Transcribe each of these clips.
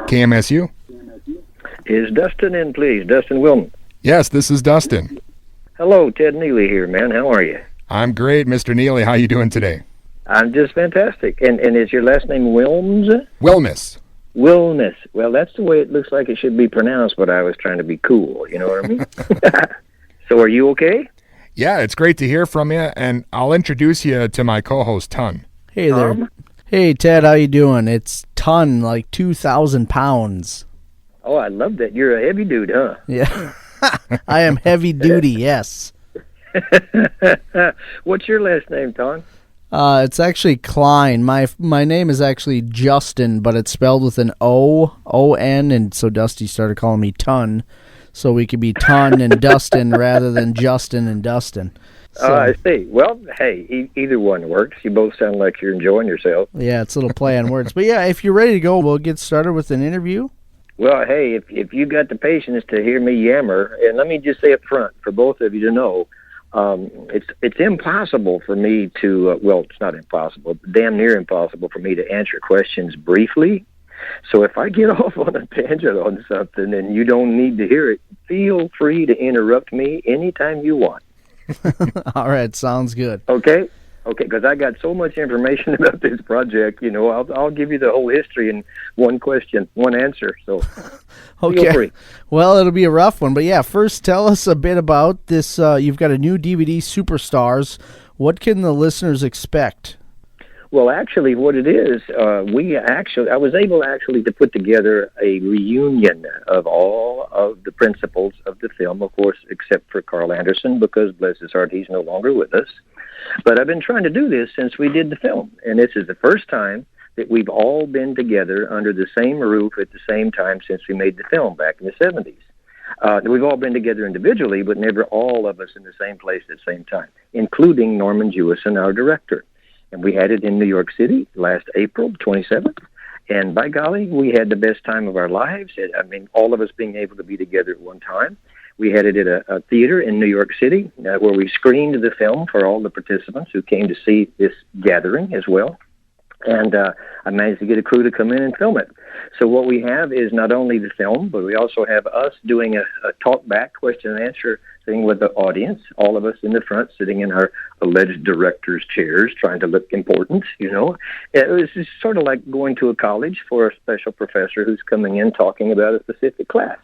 KMSU. Is Dustin in, please? Dustin Wilman. Yes, this is Dustin. Hello, Ted Neeley here, man. How are you? I'm great, Mr. Neeley. How you doing today? I'm just fantastic. And is your last name Wilms? Wilmus. Wilness. Well, that's the way it looks like it should be pronounced, but I was trying to be cool. You know what I mean? So are you okay? Yeah, it's great to hear from you, and I'll introduce you to my co-host, Ton. Hey there. Hey, Ted, how you doing? It's Ton, like 2,000 pounds. Oh, I love that. You're a heavy dude, huh? Yeah. I am heavy duty, yes. What's your last name, Ton? It's actually Klein. My name is actually Justin, but it's spelled with an O-N, and so Dusty started calling me Ton, so we could be Ton and Dustin rather than Justin and Dustin. So, I see. Well, hey, either one works. You both sound like you're enjoying yourself. Yeah, it's a little play on words. But yeah, if you're ready to go, we'll get started with an interview. Well, hey, if you got the patience to hear me yammer, and let me just say up front for both of you to know, it's impossible for me to, well, it's not impossible, but damn near impossible for me to answer questions briefly. So if I get off on a tangent on something and you don't need to hear it, feel free to interrupt me anytime you want. All right, sounds good. Okay, because I got so much information about this project, you know, I'll give you the whole history in one question, one answer, so okay. Feel free. Well, it'll be a rough one, but yeah, first tell us a bit about this. You've got a new DVD, Superstars. What can the listeners expect? Well, actually, what it is, I was able actually to put together a reunion of all of the principals of the film, of course, except for Carl Anderson, because, bless his heart, he's no longer with us. But I've been trying to do this since we did the film, and this is the first time that we've all been together under the same roof at the same time since we made the film back in the 70s. We've all been together individually, but never all of us in the same place at the same time, including Norman Jewison, our director. And we had it in New York City last April 27th. And by golly, we had the best time of our lives. I mean, all of us being able to be together at one time. We had it at a theater in New York City where we screened the film for all the participants who came to see this gathering as well. And I managed to get a crew to come in and film it. So what we have is not only the film, but we also have us doing a talk-back question and answer thing with the audience, all of us in the front sitting in our alleged director's chairs trying to look important, you know. It was just sort of like going to a college for a special professor who's coming in talking about a specific class.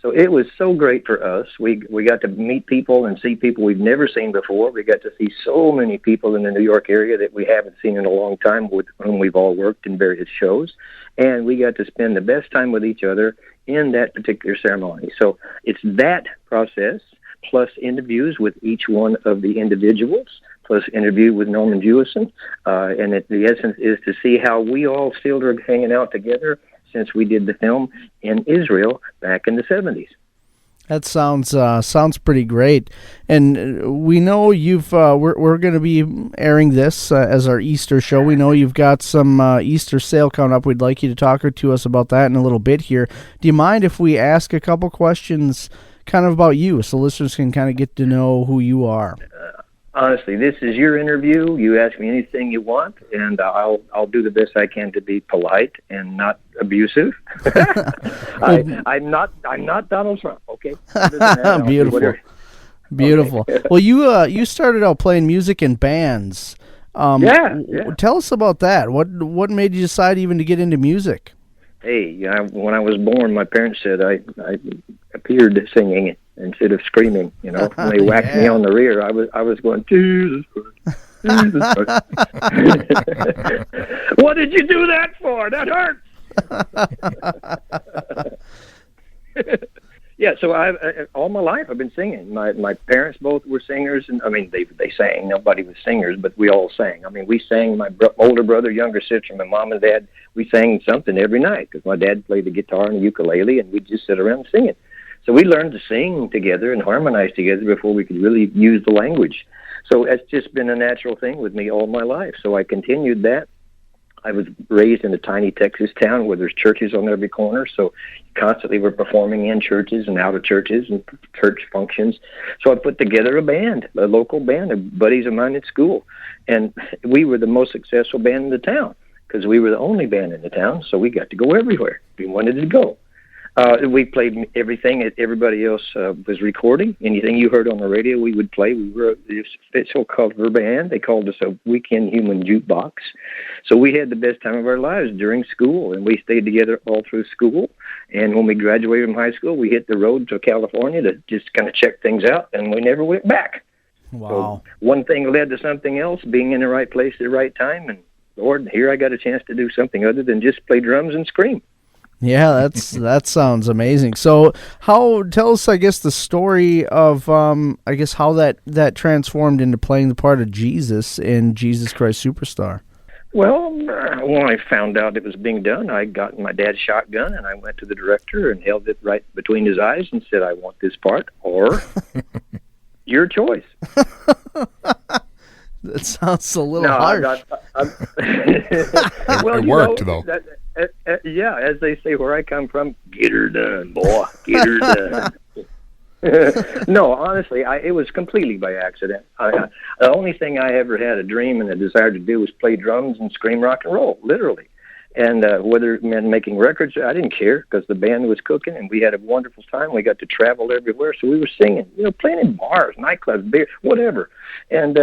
So it was so great for us. We got to meet people and see people we've never seen before. We got to see so many people in the New York area that we haven't seen in a long time, with whom we've all worked in various shows. And we got to spend the best time with each other in that particular ceremony. So it's that process, plus interviews with each one of the individuals, plus interview with Norman Jewison. And the essence is to see how we all still are hanging out together since we did the film in Israel back in the 70s. That sounds pretty great. And we know we're going to be airing this as our Easter show. We know you've got some Easter sale coming up. We'd like you to talk to us about that in a little bit here. Do you mind if we ask a couple questions kind of about you so listeners can kind of get to know who you are? Honestly, this is your interview. You ask me anything you want, and I'll do the best I can to be polite and not abusive. I'm not Donald Trump. Okay. Beautiful. Okay. Well, you started out playing music in bands. Yeah. Tell us about that. What made you decide even to get into music? Hey, when I was born, my parents said I appeared singing instead of screaming. You know, when they whacked me on the rear, I was going, Jesus Christ, Jesus Christ. What did you do that for? That hurts. Yeah, so all my life I've been singing. My parents both were singers, and I mean they sang. Nobody was singers, but we all sang. I mean, we sang. My older brother, younger sister, my mom and dad. We sang something every night because my dad played the guitar and the ukulele, and we'd just sit around singing. So we learned to sing together and harmonize together before we could really use the language. So it's just been a natural thing with me all my life. So I continued that. I was raised in a tiny Texas town where there's churches on every corner, so constantly we're performing in churches and out of churches and church functions. So I put together a local band of buddies of mine at school, and we were the most successful band in the town because we were the only band in the town, so we got to go everywhere we wanted to go. We played everything that everybody else was recording. Anything you heard on the radio, we would play. We were a official cover band. They called us a weekend human jukebox. So we had the best time of our lives during school, and we stayed together all through school. And when we graduated from high school, we hit the road to California to just kind of check things out, and we never went back. Wow. So one thing led to something else, being in the right place at the right time, and Lord, here I got a chance to do something other than just play drums and scream. Yeah, that sounds amazing. So, tell us, I guess, the story of, I guess, how that transformed into playing the part of Jesus in Jesus Christ Superstar. Well, when I found out it was being done, I got my dad's shotgun, and I went to the director and held it right between his eyes and said, I want this part, or your choice. That sounds a little harsh. Well, it worked, though. Yeah, as they say where I come from, get her done, boy, get her done. No, honestly, it was completely by accident. The only thing I ever had a dream and a desire to do was play drums and scream rock and roll, literally. And whether it meant making records, I didn't care because the band was cooking and we had a wonderful time. We got to travel everywhere, so we were singing, playing in bars, nightclubs, beer, whatever. And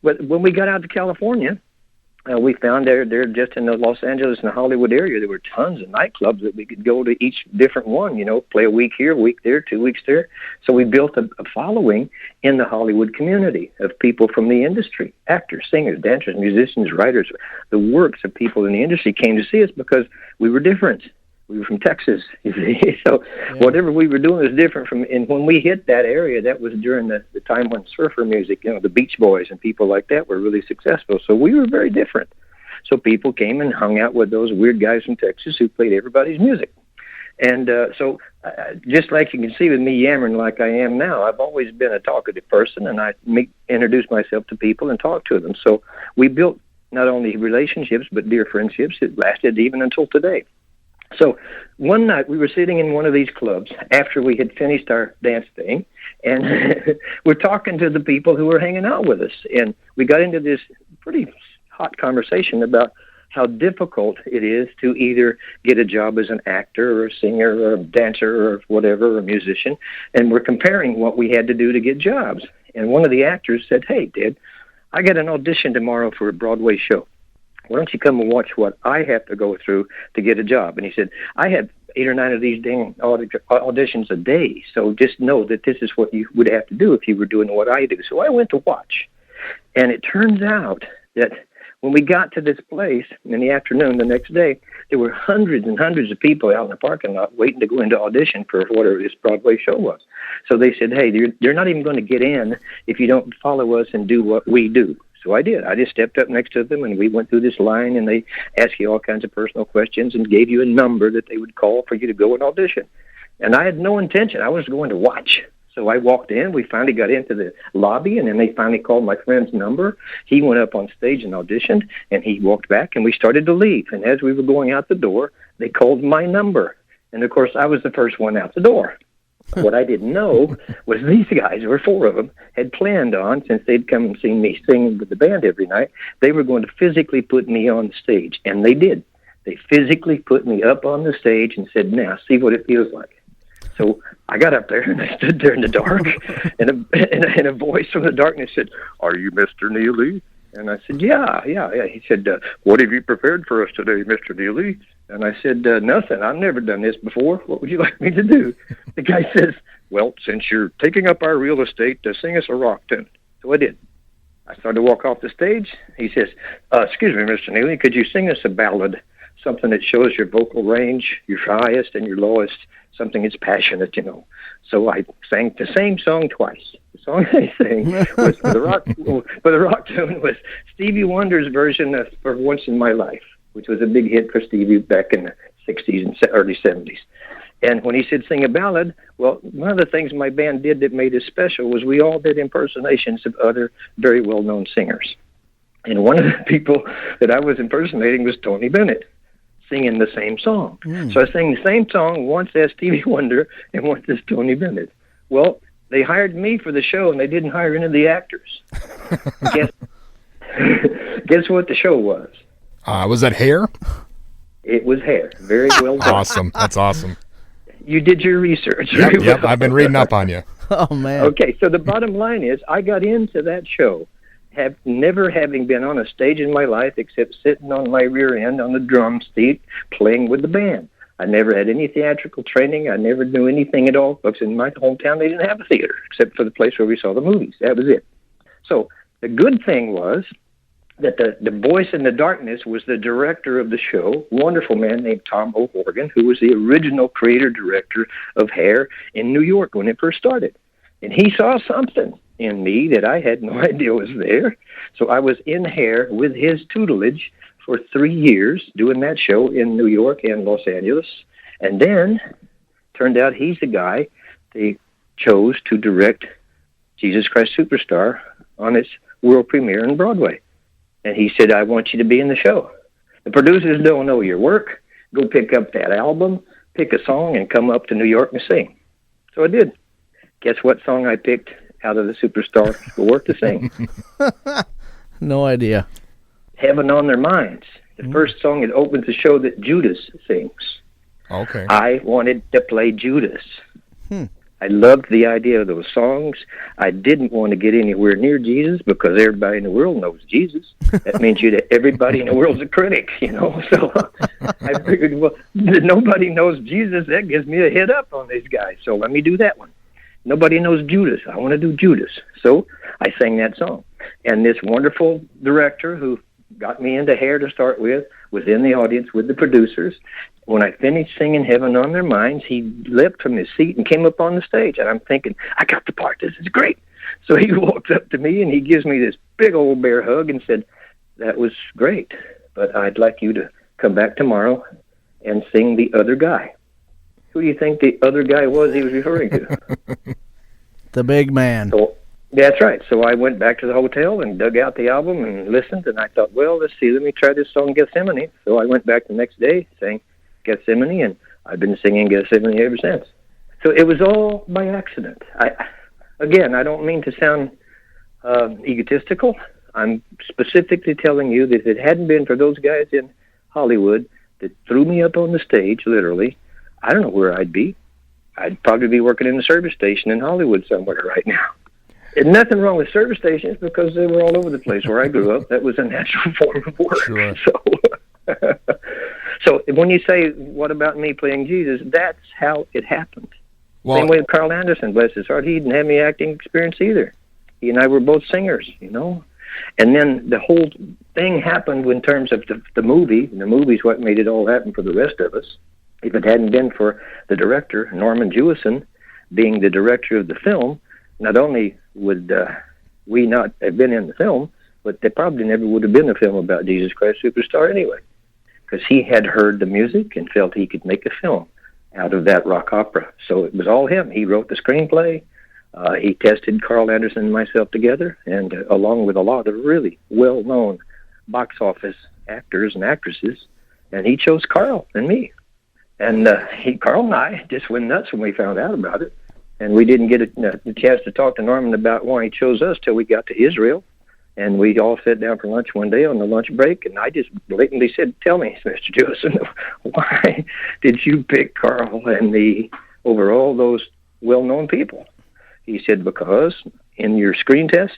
but when we got out to California, we found there just in the Los Angeles and the Hollywood area, there were tons of nightclubs that we could go to each different one, play a week here, a week there, 2 weeks there. So we built a following in the Hollywood community of people from the industry, actors, singers, dancers, musicians, writers. The works of people in the industry came to see us because we were different. We were from Texas, you see. So whatever we were doing was different and when we hit that area, that was during the time when surfer music, the Beach Boys and people like that were really successful. So we were very different. So people came and hung out with those weird guys from Texas who played everybody's music. And so just like you can see with me yammering like I am now, I've always been a talkative person, and I introduce myself to people and talk to them. So we built not only relationships, but dear friendships that lasted even until today. So one night we were sitting in one of these clubs after we had finished our dance thing, and we're talking to the people who were hanging out with us. And we got into this pretty hot conversation about how difficult it is to either get a job as an actor or a singer or a dancer or whatever, or a musician. And we're comparing what we had to do to get jobs. And one of the actors said, hey, Dad, I got an audition tomorrow for a Broadway show. Why don't you come and watch what I have to go through to get a job? And he said, I had 8 or 9 of these dang auditions a day, so just know that this is what you would have to do if you were doing what I do. So I went to watch. And it turns out that when we got to this place in the afternoon the next day, there were hundreds and hundreds of people out in the parking lot waiting to go into audition for whatever this Broadway show was. So they said, hey, you're not even going to get in if you don't follow us and do what we do. So I did. I just stepped up next to them, and we went through this line, and they asked you all kinds of personal questions and gave you a number that they would call for you to go and audition. And I had no intention. I was going to watch. So I walked in. We finally got into the lobby, and then they finally called my friend's number. He went up on stage and auditioned, and he walked back, and we started to leave. And as we were going out the door, they called my number. And, of course, I was the first one out the door. What I didn't know was these guys, there were 4 of them, had planned on, since they'd come and seen me singing with the band every night, they were going to physically put me on the stage. And they did. They physically put me up on the stage and said, now, see what it feels like. So I got up there and I stood there in the dark, and a voice from the darkness said, are you Mr. Neeley? And I said, yeah. He said, what have you prepared for us today, Mr. Neeley? And I said, nothing. I've never done this before. What would you like me to do? The guy says, well, since you're taking up our real estate, sing us a rock tune. So I did. I started to walk off the stage. He says, excuse me, Mr. Neeley, could you sing us a ballad, something that shows your vocal range, your highest and your lowest, something that's passionate, So I sang the same song twice. The song I sang was for the rock tune was Stevie Wonder's version of For Once in My Life, which was a big hit for Stevie back in the 60s and early 70s. And when he said sing a ballad, well, one of the things my band did that made us special was we all did impersonations of other very well-known singers. And one of the people that I was impersonating was Tony Bennett, singing the same song. So I sang the same song once as Stevie Wonder and once as Tony Bennett. Well, they hired me for the show, and they didn't hire any of the actors. Guess what the show was? Was that Hair? It was Hair. Very well done. Awesome. That's awesome. You did your research. Yep, very yep. well. I've been reading up on you. Oh, man. Okay, so the bottom line is I got into that show never having been on a stage in my life except sitting on my rear end on the drum seat playing with the band. I never had any theatrical training. I never knew anything at all, because in my hometown they didn't have a theater except for the place where we saw the movies. That was it. So the good thing was that the voice in the darkness was the director of the show, wonderful man named Tom O'Horgan, who was the original creator-director of Hair in New York when it first started. And he saw something in me that I had no idea was there. So I was in Hair with his tutelage for 3 years, doing that show in New York and Los Angeles. And then turned out he's the guy they chose to direct Jesus Christ Superstar on its world premiere in Broadway. And he said, I want you to be in the show. The producers don't know your work. Go pick up that album, pick a song, and come up to New York and sing. So I did. Guess what song I picked out of the Superstar score to sing? No idea. Heaven on Their Minds. The first song that opens the show that Judas sings. Okay. I wanted to play Judas. I loved the idea of those songs. I didn't want to get anywhere near Jesus because everybody in the world knows Jesus. That means everybody in the world's a critic, you know. So I figured, well, nobody knows Jesus. That gives me a head up on these guys. So let me do that one. Nobody knows Judas. I want to do Judas. So I sang that song. And this wonderful director who got me into Hair to start with was in the audience with the producers. When I finished singing Heaven on Their Minds, he leapt from his seat and came up on the stage. And I'm thinking, I got the part. This is great. So he walks up to me and he gives me this big old bear hug and said, that was great, but I'd like you to come back tomorrow and sing The Other Guy. Who do you think the other guy was he was referring to? The big man. So, that's right. So I went back to the hotel and dug out the album and listened, and I thought, well, let's see, let me try this song Gethsemane. So I went back the next day, sang Gethsemane, and I've been singing Gethsemane ever since. So it was all by accident. Again, I don't mean to sound egotistical. I'm specifically telling you that if it hadn't been for those guys in Hollywood that threw me up on the stage, literally, I don't know where I'd be. I'd probably be working in a service station in Hollywood somewhere right now. And nothing wrong with service stations because they were all over the place where I grew up. That was a natural form of work. Sure. So when you say, what about me playing Jesus, that's how it happened. Well, Same way with Carl Anderson, bless his heart. He didn't have any acting experience either. He and I were both singers, you know. And then the whole thing happened in terms of the movie. And the movie's what made it all happen for the rest of us. If it hadn't been for the director, Norman Jewison, being the director of the film, not only would we not have been in the film, but there probably never would have been a film about Jesus Christ Superstar anyway, because he had heard the music and felt he could make a film out of that rock opera. So it was all him. He wrote the screenplay. He tested Carl Anderson and myself together, and along with a lot of really well-known box office actors and actresses, and he chose Carl and me. And Carl and I just went nuts when we found out about it. And we didn't get a chance to talk to Norman about why he chose us till we got to Israel. And we all sat down for lunch one day on the lunch break, and I just blatantly said, tell me, Mr. Jewison, why did you pick Carl and me over all those well-known people? He said, because in your screen test,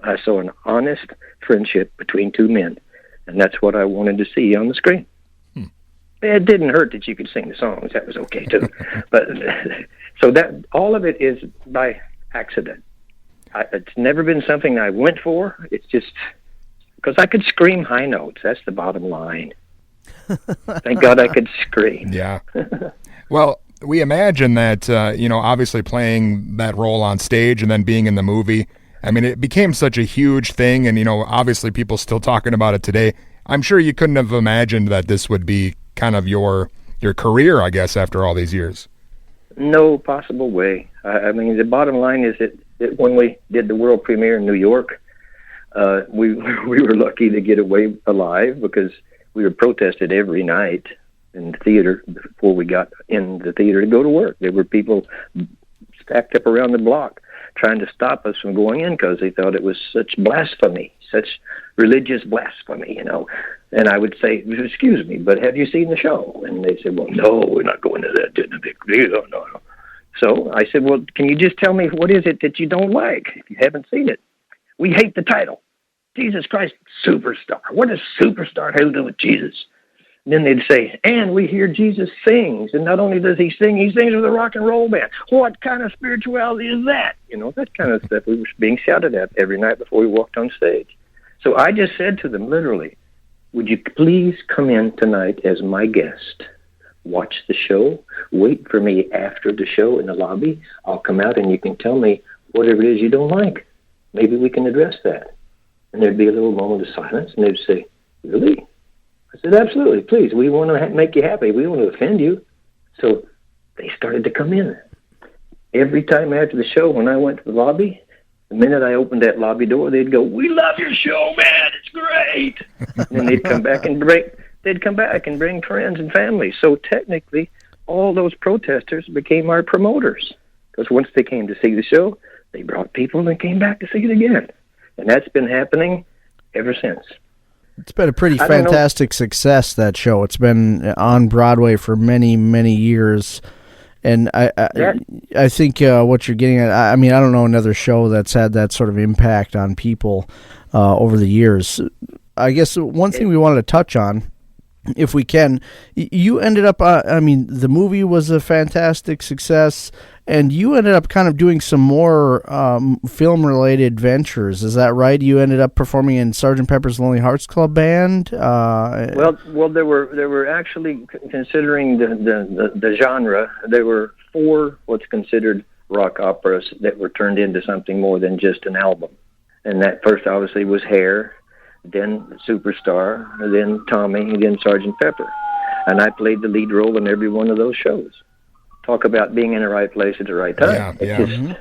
I saw an honest friendship between two men, and that's what I wanted to see on the screen. It didn't hurt that you could sing the songs. That was okay, too. But so that all of it is by accident. It's never been something I went for. It's just because I could scream high notes. That's the bottom line. Thank God I could scream. Yeah. Well, we imagine that, obviously playing that role on stage and then being in the movie, I mean, it became such a huge thing, and, obviously people still talking about it today. I'm sure you couldn't have imagined that this would be kind of your career, I guess, after all these years. No possible way. I mean, the bottom line is that when we did the world premiere in New York, we were lucky to get away alive because we were protested every night in the theater before we got in the theater to go to work. There were people stacked up around the block trying to stop us from going in because they thought it was such blasphemy, such religious blasphemy, And I would say, excuse me, but have you seen the show? And they said, well, no, we're not going to that. It's a big deal. No. So I said, well, can you just tell me what is it that you don't like if you haven't seen it? We hate the title. Jesus Christ, Superstar. What does Superstar have to do with Jesus? And then they'd say, and we hear Jesus sings. And not only does he sings with a rock and roll band. What kind of spirituality is that? That kind of stuff we were being shouted at every night before we walked on stage. So I just said to them, literally, would you please come in tonight as my guest? Watch the show. Wait for me after the show in the lobby. I'll come out and you can tell me whatever it is you don't like. Maybe we can address that. And there'd be a little moment of silence, and they'd say, really? I said, absolutely. Please, we want to make you happy. We don't want to offend you. So they started to come in. Every time after the show, when I went to the lobby, the minute I opened that lobby door, they'd go, we love your show, man. It's great. And then they'd come back and bring friends and family. So technically, all those protesters became our promoters. Because once they came to see the show, they brought people and came back to see it again. And that's been happening ever since. It's been a pretty fantastic success, that show. It's been on Broadway for many, many years. And I think what you're getting at, I mean, I don't know another show that's had that sort of impact on people over the years. I guess one thing we wanted to touch on, if we can, you ended up, the movie was a fantastic success, and you ended up kind of doing some more film-related ventures. Is that right? You ended up performing in Sgt. Pepper's Lonely Hearts Club Band? Well, there were actually, considering the genre, there were 4 what's considered rock operas that were turned into something more than just an album. And that first, obviously, was Hair, then Superstar, then Tommy, then Sgt. Pepper. And I played the lead role in every one of those shows. Talk about being in the right place at the right time. Yeah.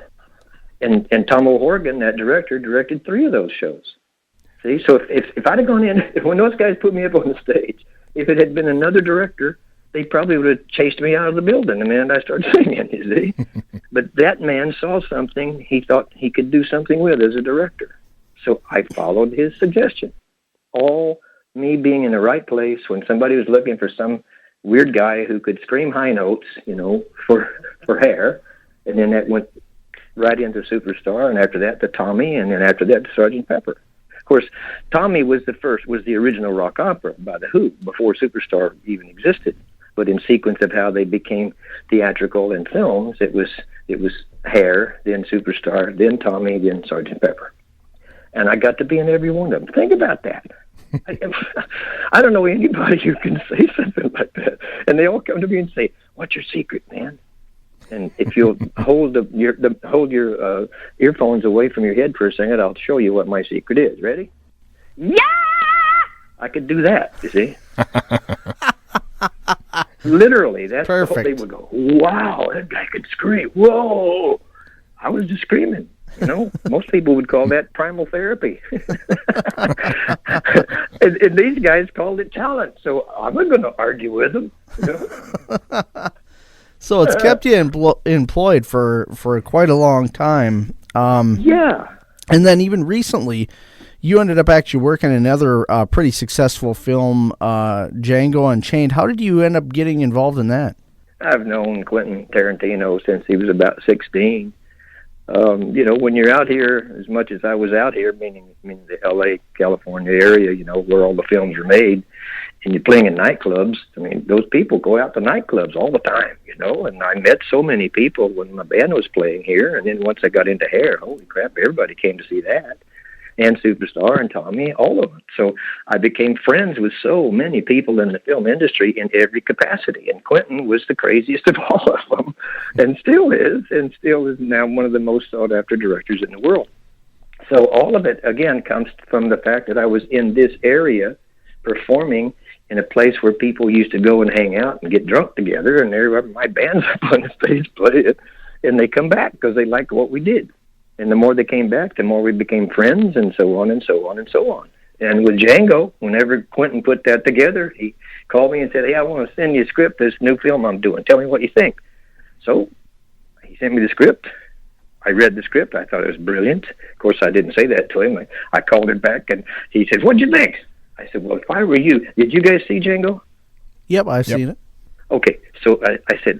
And Tom O'Horgan, that director, directed 3 of those shows. See, so if I'd have gone in, when those guys put me up on the stage, if it had been another director, they probably would have chased me out of the building the minute I started singing, you see. But that man saw something he thought he could do something with as a director. So I followed his suggestion. All me being in the right place when somebody was looking for some weird guy who could scream high notes, for Hair. And then that went right into Superstar, and after that to Tommy, and then after that to Sgt. Pepper. Of course, Tommy was the original rock opera by The Who, before Superstar even existed. But in sequence of how they became theatrical in films, it was Hair, then Superstar, then Tommy, then Sgt. Pepper. And I got to be in every one of them. Think about that. I don't know anybody who can say something like that. And they all come to me and say, "What's your secret, man?" And if you'll hold your earphones away from your head for a second, I'll show you what my secret is. Ready? Yeah! I could do that, you see. Literally, that's perfect. What they would go, "Wow, that guy could scream. Whoa!" I was just screaming. Most people would call that primal therapy. and these guys called it talent. So I'm not going to argue with them. So it's kept you employed for quite a long time. Yeah. And then even recently, you ended up actually working in another pretty successful film, Django Unchained. How did you end up getting involved in that? I've known Quentin Tarantino since he was about 16. When you're out here, as much as I was out here, meaning the L.A., California area, where all the films are made, and you're playing in nightclubs, those people go out to nightclubs all the time, and I met so many people when my band was playing here, and then once I got into Hair, holy crap, everybody came to see that. And Superstar and Tommy, all of it. So I became friends with so many people in the film industry in every capacity. And Quentin was the craziest of all of them, and still is now one of the most sought-after directors in the world. So all of it, again, comes from the fact that I was in this area performing in a place where people used to go and hang out and get drunk together, and there my band's up on the stage playing, and they come back because they like what we did. And the more they came back, the more we became friends, and so on and so on and so on. And with Django, whenever Quentin put that together, he called me and said, "Hey, I want to send you a script for this new film I'm doing. Tell me what you think." So he sent me the script. I read the script. I thought it was brilliant. Of course, I didn't say that to him. I called it back, and he said, "What'd you think?" I said, well, if I were you, did you guys see Django? Yep, I've seen it. Okay, so I said,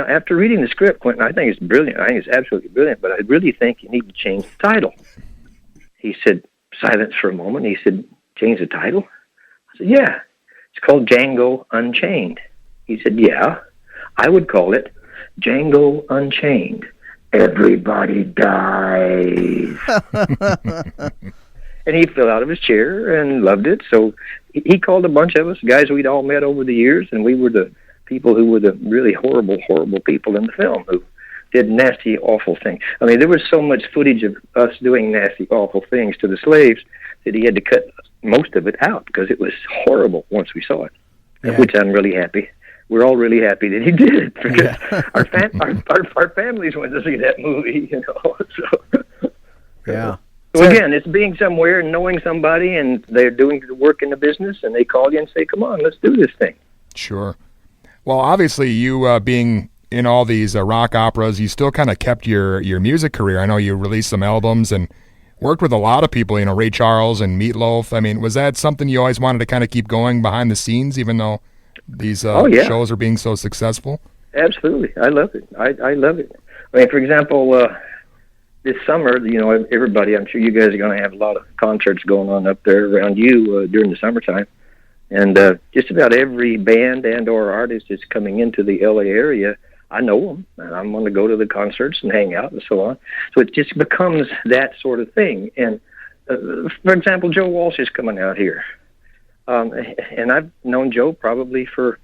after reading the script, Quentin, I think it's brilliant. I think it's absolutely brilliant, but I really think you need to change the title. He said, silence for a moment. He said, change the title? I said, yeah. It's called Django Unchained. He said, yeah, I would call it Django Unchained. Everybody dies. And he fell out of his chair and loved it. So he called a bunch of us, guys we'd all met over the years, and we were the people who were the really horrible, horrible people in the film who did nasty, awful things. I mean, there was so much footage of us doing nasty, awful things to the slaves that he had to cut most of it out because it was horrible once we saw it, which I'm really happy. We're all really happy that he did it because our families went to see that movie, So, yeah. So again, it's being somewhere and knowing somebody, and they're doing the work in the business, and they call you and say, "Come on, let's do this thing." Sure. Well, obviously, you being in all these rock operas, you still kind of kept your music career. I know you released some albums and worked with a lot of people. Ray Charles and Meatloaf. I mean, was that something you always wanted to kind of keep going behind the scenes, even though these shows are being so successful? Absolutely, I love it. I love it. I mean, for example, this summer, everybody, I'm sure you guys are going to have a lot of concerts going on up there around you during the summertime. And just about every band and or artist that's coming into the LA area, I know them, and I'm going to go to the concerts and hang out and so on. So it just becomes that sort of thing. And, for example, Joe Walsh is coming out here. And I've known Joe probably for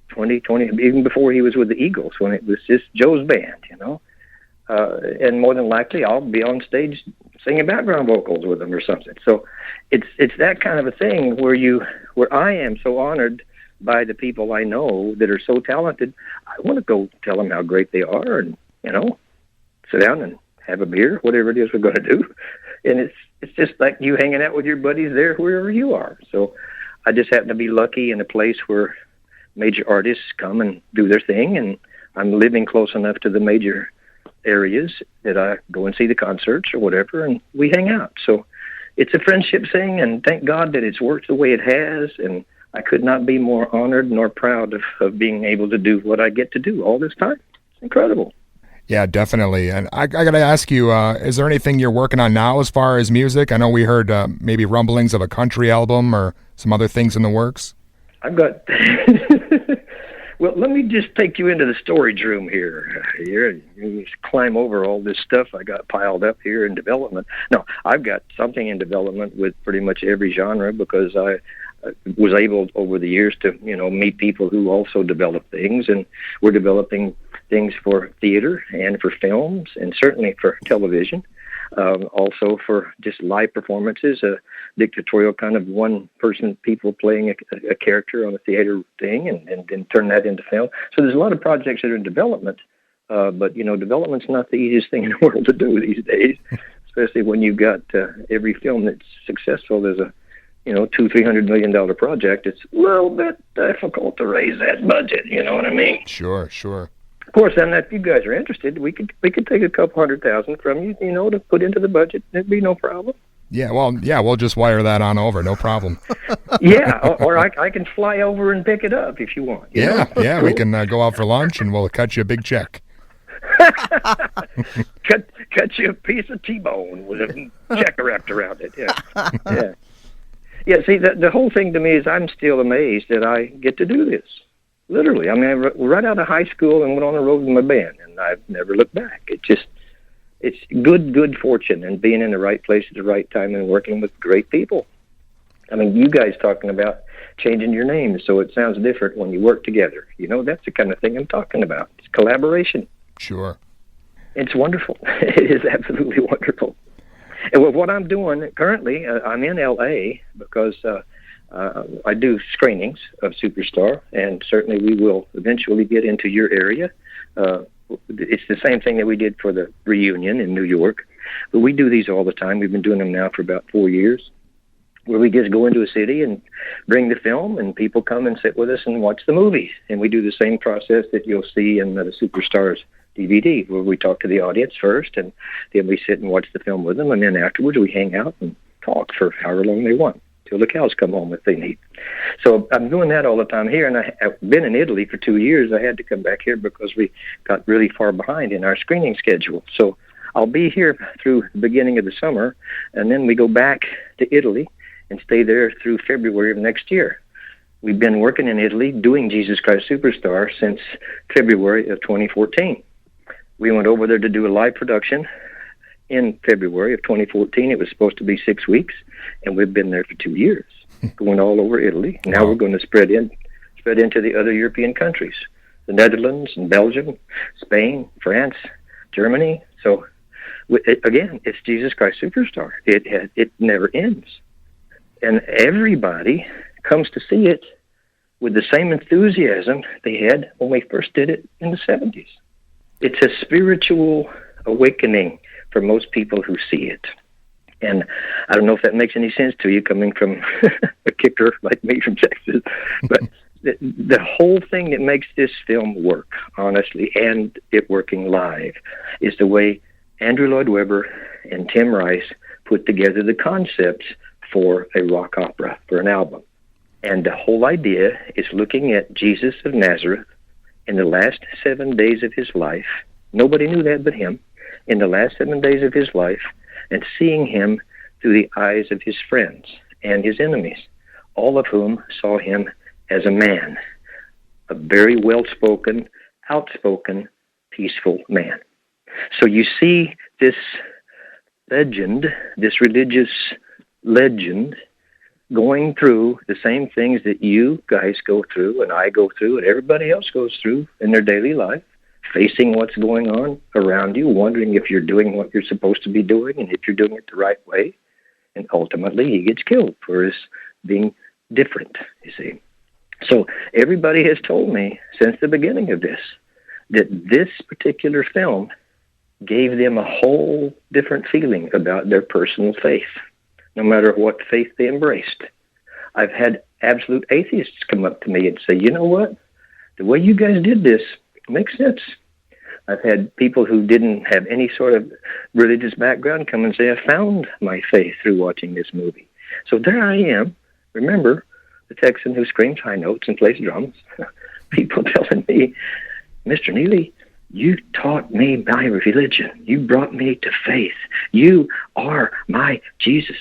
20, even before he was with the Eagles, when it was just Joe's band, and more than likely I'll be on stage singing background vocals with him or something. So it's that kind of a thing where I am so honored by the people I know that are so talented. I want to go tell them how great they are and, sit down and have a beer, whatever it is we're going to do. And it's just like you hanging out with your buddies there wherever you are. So I just happen to be lucky in a place where major artists come and do their thing, and I'm living close enough to the major areas that I go and see the concerts or whatever, and we hang out. So it's a friendship thing, and thank God that it's worked the way it has, and I could not be more honored nor proud of being able to do what I get to do all this time. It's incredible. Yeah, definitely. And I got to ask you, is there anything you're working on now as far as music? I know we heard maybe rumblings of a country album or some other things in the works. I've got... Well, let me just take you into the storage room here. You just climb over all this stuff I got piled up here in development. No, I've got something in development with pretty much every genre because I was able over the years to, meet people who also develop things, and we're developing things for theater and for films and certainly for television. Also for just live performances, a dictatorial kind of one-person people playing a character on a theater thing and then turn that into film. So there's a lot of projects that are in development, but, development's not the easiest thing in the world to do these days, especially when you've got every film that's successful. There's a, $200-300 million project. It's a little bit difficult to raise that budget, you know what I mean? Sure. Of course, then if you guys are interested, we could take a couple $100,000 from you, to put into the budget. There'd be no problem. Yeah, we'll just wire that on over, no problem. Yeah, or I can fly over and pick it up if you want. Yeah, cool. We can go out for lunch and we'll cut you a big check. cut you a piece of T-bone with a check wrapped around it. Yeah. Yeah. See, the whole thing to me is I'm still amazed that I get to do this. Literally, I mean, I right out of high school and went on the road with my band, and I've never looked back. It's good fortune and being in the right place at the right time and working with great people. I mean, you guys talking about changing your names so it sounds different when you work together. That's the kind of thing I'm talking about. It's collaboration. Sure. It's wonderful. It is absolutely wonderful. And with what I'm doing currently, I'm in L.A. because I do screenings of Superstar, and certainly we will eventually get into your area. It's the same thing that we did for the reunion in New York, but we do these all the time. We've been doing them now for about 4 years, where we just go into a city and bring the film, and people come and sit with us and watch the movie. And we do the same process that you'll see in the Superstars DVD, where we talk to the audience first, and then we sit and watch the film with them, and then afterwards we hang out and talk for however long they want. till the cows come home if they need. So I'm doing that all the time here, and I've been in Italy for 2 years. I had to come back here because we got really far behind in our screening schedule. So I'll be here through the beginning of the summer, and then we go back to Italy and stay there through February of next year. We've been working in Italy doing Jesus Christ Superstar since February of 2014. We went over there to do a live production in February of 2014. It was supposed to be 6 weeks, and we've been there for 2 years, going all over Italy. Now we're going to spread into the other European countries, the Netherlands and Belgium, Spain, France, Germany. So again, it's Jesus Christ Superstar. It never ends. And everybody comes to see it with the same enthusiasm they had when we first did it in the 70s. It's a spiritual awakening for most people who see it. And I don't know if that makes any sense to you coming from a kicker like me from Texas, but the whole thing that makes this film work, honestly, and it working live, is the way Andrew Lloyd Webber and Tim Rice put together the concepts for a rock opera, for an album. And the whole idea is looking at Jesus of Nazareth in the last 7 days of his life. Nobody knew that but him. In the last 7 days of his life, and seeing him through the eyes of his friends and his enemies, all of whom saw him as a man, a very well-spoken, outspoken, peaceful man. So you see this legend, this religious legend, going through the same things that you guys go through and I go through and everybody else goes through in their daily life, facing what's going on around you, wondering if you're doing what you're supposed to be doing and if you're doing it the right way. And ultimately, he gets killed for his being different, you see. So everybody has told me since the beginning of this that this particular film gave them a whole different feeling about their personal faith, no matter what faith they embraced. I've had absolute atheists come up to me and say, you know what? The way you guys did this makes sense. I've had people who didn't have any sort of religious background come and say, I found my faith through watching this movie. So there I am. Remember, the Texan who screams high notes and plays drums. People telling me, Mr. Neeley, you taught me my religion. You brought me to faith. You are my Jesus.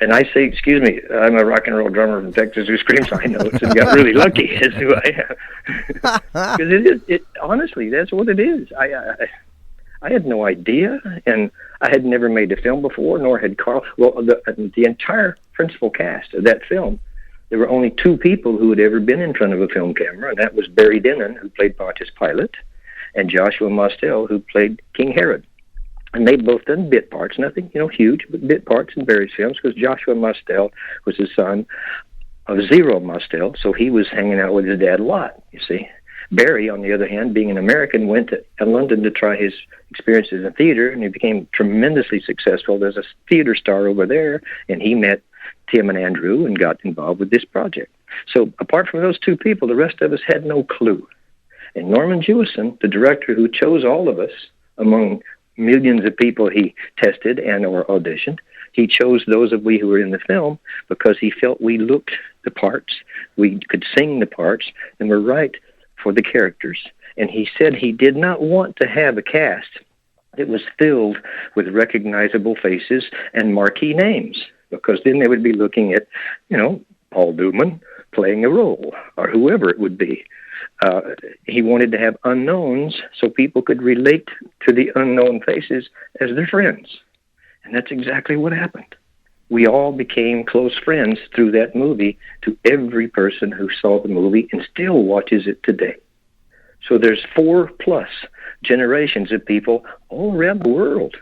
And I say, excuse me, I'm a rock and roll drummer from Texas who screams high notes and got really lucky is who I am. Because honestly, that's what it is. I had no idea, and I had never made a film before, nor had Carl. Well, the entire principal cast of that film, there were only two people who had ever been in front of a film camera, and that was Barry Dennen, who played Pontius Pilate, and Joshua Mostel, who played King Herod. And they'd both done bit parts, nothing, huge, but bit parts in Barry's films, because Joshua Mostel was the son of Zero Mostel, so he was hanging out with his dad a lot, you see. Barry, on the other hand, being an American, went to London to try his experiences in theater, and he became tremendously successful as a theater star over there, and he met Tim and Andrew and got involved with this project. So apart from those two people, the rest of us had no clue. And Norman Jewison, the director who chose all of us among millions of people he tested and or auditioned, he chose those of we who were in the film because he felt we looked the parts, we could sing the parts, and were right for the characters. And he said he did not want to have a cast that was filled with recognizable faces and marquee names, because then they would be looking at, Paul Newman playing a role, or whoever it would be. He wanted to have unknowns so people could relate to the unknown faces as their friends. And that's exactly what happened. We all became close friends through that movie to every person who saw the movie and still watches it today. So there's 4+ generations of people all around the world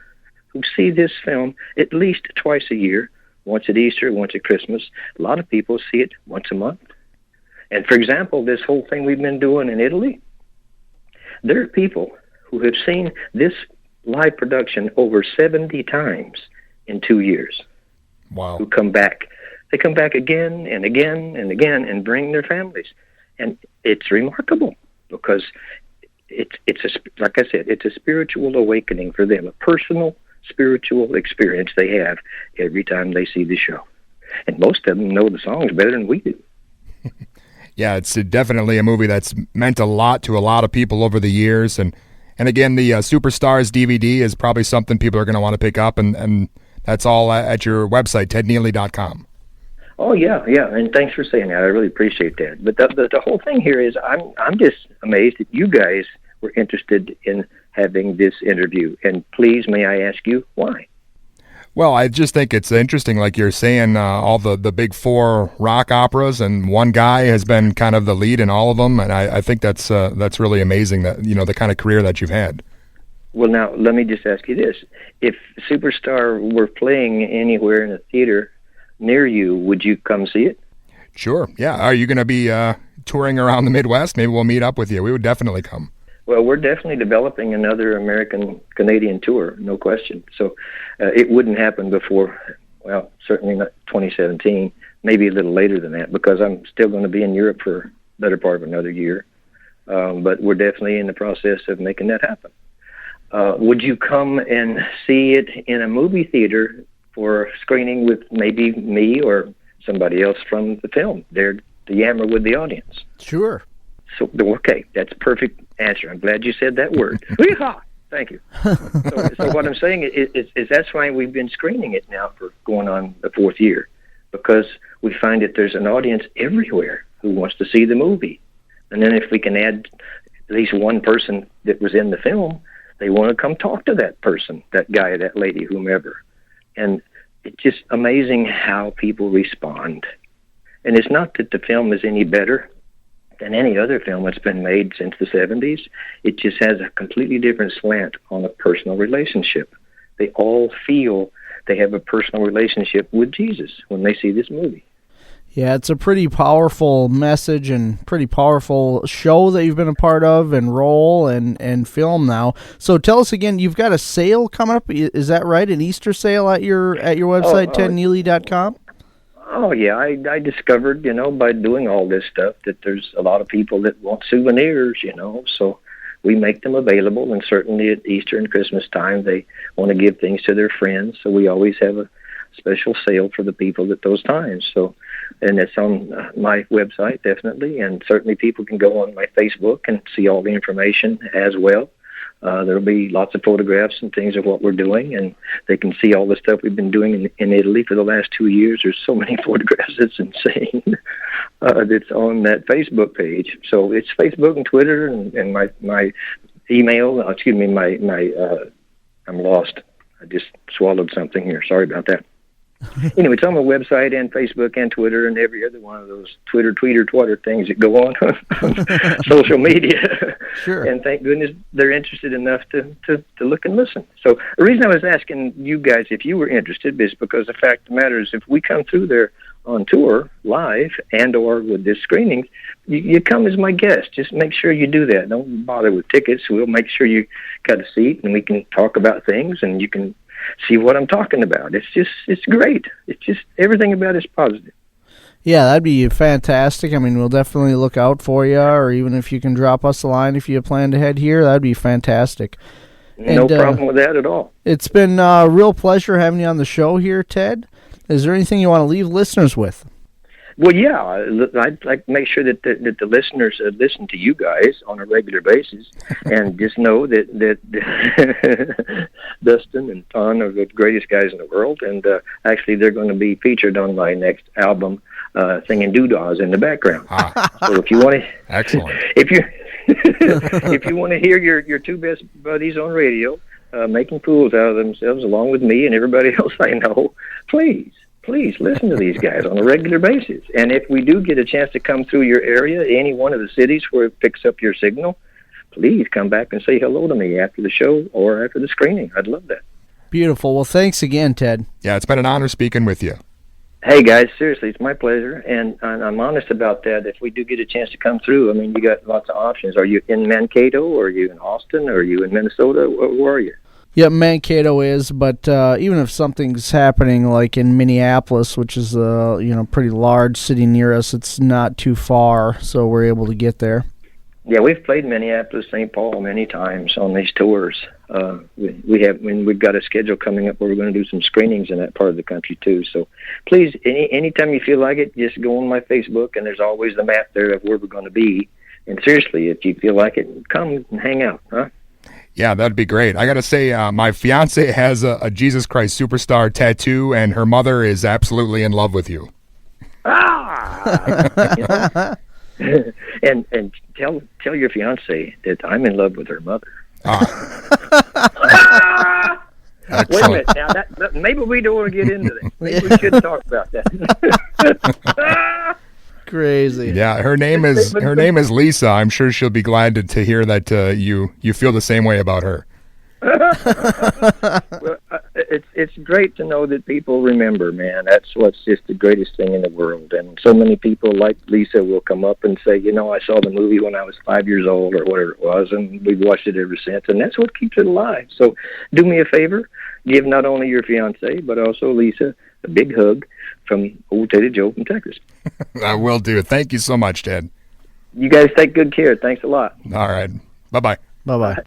who see this film at least twice a year, once at Easter, once at Christmas. A lot of people see it once a month. And for example, this whole thing we've been doing in Italy, there are people who have seen this live production over 70 times in 2 years. Wow. Who come back. They come back again and again and again and bring their families. And it's remarkable because like I said, it's a spiritual awakening for them, a personal spiritual experience they have every time they see the show. and most of them know the songs better than we do. Yeah, it's definitely a movie that's meant a lot to a lot of people over the years, and again, the Superstars DVD is probably something people are going to want to pick up, and that's all at your website, tedneeley.com. Oh yeah, and thanks for saying that. I really appreciate that. But the whole thing here is, I'm just amazed that you guys were interested in having this interview. And please, may I ask you why? Well, I just think it's interesting, like you're saying, all the big four rock operas, and one guy has been kind of the lead in all of them, and I think that's really amazing, that the kind of career that you've had. Well, now let me just ask you this: if Superstar were playing anywhere in a theater near you, would you come see it? Sure. Yeah. Are you going to be touring around the Midwest? Maybe we'll meet up with you. We would definitely come. Well, we're definitely developing another American-Canadian tour, no question. So it wouldn't happen before, well, certainly not 2017, maybe a little later than that, because I'm still going to be in Europe for the better part of another year. But we're definitely in the process of making that happen. Would you come and see it in a movie theater for screening with maybe me or somebody else from the film there to yammer with the audience? Sure. So, okay, that's a perfect answer. I'm glad you said that word. Weehaw! Thank you. So what I'm saying is that's why we've been screening it now for going on the 4th year, because we find that there's an audience everywhere who wants to see the movie. And then if we can add at least one person that was in the film, they want to come talk to that person, that guy, that lady, whomever. And it's just amazing how people respond. And it's not that the film is any better than any other film that's been made since the 70s. It just has a completely different slant on a personal relationship. They all feel they have a personal relationship with Jesus when they see this movie. Yeah, it's a pretty powerful message and pretty powerful show that you've been a part of, and role and film now. So tell us again, you've got a sale coming up. Is that right? An Easter sale at your website, tedneeley.com? Oh, yeah. I discovered, by doing all this stuff, that there's a lot of people that want souvenirs, so we make them available. And certainly at Easter and Christmas time, they want to give things to their friends. So we always have a special sale for the people at those times. So, and it's on my website, definitely. And certainly people can go on my Facebook and see all the information as well. There'll be lots of photographs and things of what we're doing, and they can see all the stuff we've been doing in Italy for the last 2 years. There's so many photographs, it's insane. That's on that Facebook page. So it's Facebook and Twitter and my email. I'm lost. I just swallowed something here. Sorry about that. Anyway, it's on my website and Facebook and Twitter and every other one of those tweeter things that go on social media. Sure. And thank goodness they're interested enough to look and listen. So the reason I was asking you guys if you were interested is because the fact of the matter is, if we come through there on tour live and or with this screening, you come as my guest. Just make sure you do that. Don't bother with tickets. We'll make sure you got a seat and we can talk about things and you can see what I'm talking about. It's great. It's just everything about it's positive. Yeah, that'd be fantastic. I mean, we'll definitely look out for you, or even if you can drop us a line if you plan to head here, that'd be fantastic. No problem with that at all. It's been a real pleasure having you on the show here, Ted. Is there anything you want to leave listeners with? Well, yeah, I'd like to make sure that the listeners listen to you guys on a regular basis, and just know that Dustin and Ton are the greatest guys in the world, and actually they're going to be featured on my next album, singing doodahs in the background. So if you want to, excellent. If you want to hear your two best buddies on radio making fools out of themselves, along with me and everybody else I know, please listen to these guys on a regular basis. And if we do get a chance to come through your area, any one of the cities where it picks up your signal, please come back and say hello to me after the show or after the screening. I'd love that. Beautiful. Well, thanks again, Ted. Yeah, it's been an honor speaking with you. Hey, guys, seriously, it's my pleasure. And I'm honest about that. If we do get a chance to come through, I mean, you got lots of options. Are you in Mankato, or are you in Austin, or are you in Minnesota? Where are you? Yeah, Mankato is, but even if something's happening like in Minneapolis, which is a pretty large city near us, it's not too far, so we're able to get there. Yeah, we've played Minneapolis, St. Paul many times on these tours. We've got a schedule coming up where we're going to do some screenings in that part of the country too. So please, anytime you feel like it, just go on my Facebook, and there's always the map there of where we're going to be. And seriously, if you feel like it, come and hang out, huh? Yeah, that'd be great. I got to say, my fiance has a Jesus Christ Superstar tattoo, and her mother is absolutely in love with you. Ah! and tell your fiance that I'm in love with her mother. Ah. Wait a minute. Now maybe we don't want to get into this. Maybe we should talk about that. Crazy. Yeah, her name is Lisa. I'm sure she'll be glad to hear that you feel the same way about her. Well, it's great to know that people remember, man. That's what's just the greatest thing in the world. And so many people like Lisa will come up and say, I saw the movie when I was 5 years old or whatever it was, and we've watched it ever since. And that's what keeps it alive. So do me a favor, give not only your fiance, but also Lisa a big hug from old Teddy Joe from Texas. I will do. Thank you so much, Ted. You guys take good care. Thanks a lot. All right. Bye-bye. Bye-bye.